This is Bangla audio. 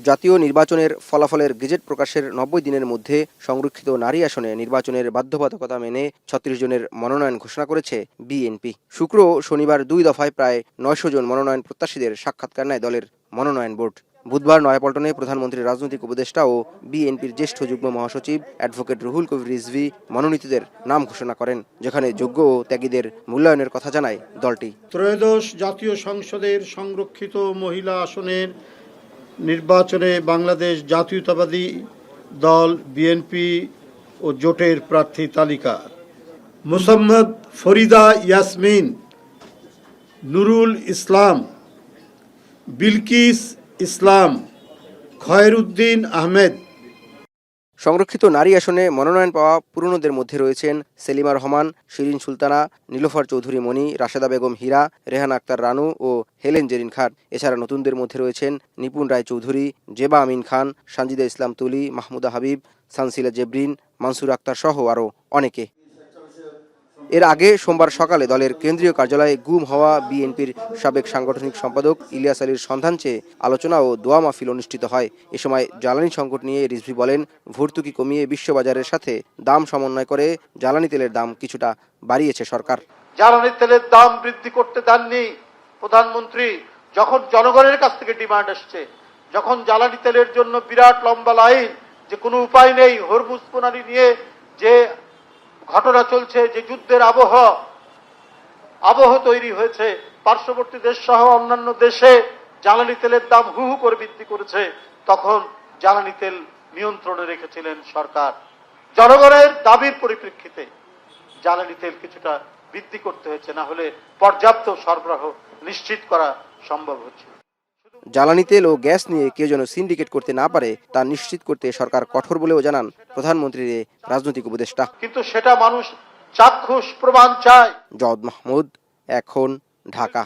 জাতীয় নির্বাচনের ফলাফলের গেজেট প্রকাশের ৯০ দিনের মধ্যে সংরক্ষিত নারী আসনে নির্বাচনের বাধ্যবাধকতা মেনে ৩৬ জনের মনোনয়ন ঘোষণা করেছে বিএনপি। শুক্র ও শনিবার ২ দফায় প্রায় ৯০০ জন মনোনয়ন প্রত্যাশীদের সাক্ষাৎকার নেয় দলের মনোনয়ন বোর্ড। বুধবার নয়াপল্টনে প্রধানমন্ত্রীর রাজনৈতিক উপদেষ্টা ও বিএনপির জ্যেষ্ঠ যুগ্ম মহাসচিব অ্যাডভোকেট রুহুল কবির রিজভী মনোনীতদের নাম ঘোষণা করেন, যেখানে যোগ্য ও ত্যাগীদের মূল্যায়নের কথা জানায় দলটি। ত্রয়োদশ জাতীয় সংসদের সংরক্ষিত মহিলা আসনের নির্বাচনে বাংলাদেশ জাতীয়তাবাদী দল বিএনপি ও জোটের প্রার্থী তালিকা: মোসাম্মদ ফরিদা ইয়াসমিন, নুরুল ইসলাম, বিলকিস ইসলাম, খয়রুদ্দিন আহমেদ। সংরক্ষিত নারী আসনে মনোনয়ন পাওয়া পুরনোদের মধ্যে রয়েছেন সেলিমা রহমান, শিরিন সুলতানা, নীলোফার চৌধুরী মণি, রাশেদা বেগম হীরা, রেহানা আক্তার রানু ও হেলেন জেরিন খান। এছাড়া নতুনদের মধ্যে রয়েছেন নিপুণ রায় চৌধুরী, জেবা আমিন খান, সানজিদা ইসলাম তুলি, মাহমুদা হাবিব, সানসিলা জেবরিন, মানসুর আক্তার সহ আরও অনেকে। এর আগে সোমবার সকালে দলের কেন্দ্রীয় কার্যালয়ে গুম হওয়া বিএনপির সাবেক সাংগঠনিক সম্পাদক ইলিয়াস আলীর সন্ধান চেয়ে আলোচনা ও দোয়া মাহফিল অনুষ্ঠিত হয়। এ সময় জ্বালানি সংকট নিয়ে রিজভী বলেন, ভর্তুকি কমিয়ে বিশ্ববাজারের সাথে দাম সমন্বয় করে জ্বালানি তেলের দাম কিছুটা বাড়িয়েছে সরকার। জ্বালানি তেলের দাম বৃদ্ধি করতে দেননি প্রধানমন্ত্রী। যখন জনগণের কাছ থেকে ডিমান্ড আসছে, যখন জ্বালানি তেলের জন্য বিরাট লম্বা লাইন, যে কোনো উপায় নেই, হরমুজ প্রণালী নিয়ে যে ঘটনা চলছে, যে যুদ্ধের আবহ তৈরি হয়েছে, পার্শ্ববর্তী দেশ সহ অন্যান্য দেশে জ্বালানি তেলের দাম হু হু করে বৃদ্ধি করেছে, তখন জ্বালানি তেল নিয়ন্ত্রণে রেখেছিলেন সরকার। জনগণের দাবির পরিপ্রেক্ষিতে জ্বালানি তেল কিছুটা বৃদ্ধি করতে হয়েছে, না হলে পর্যাপ্ত সরবরাহ নিশ্চিত করা সম্ভব হচ্ছে। জ্বালানি তেল ও গ্যাস নিয়ে কেউ যেন সিন্ডিকেট করতে না পারে তা নিশ্চিত করতে সরকার কঠোর বলেও জানান প্রধানমন্ত্রীর রাজনৈতিক উপদেষ্টা। কিন্তু সেটা মানুষ চাক্ষুষ প্রমাণ চায়। জওয়াদ মাহমুদ, এখন, ঢাকা।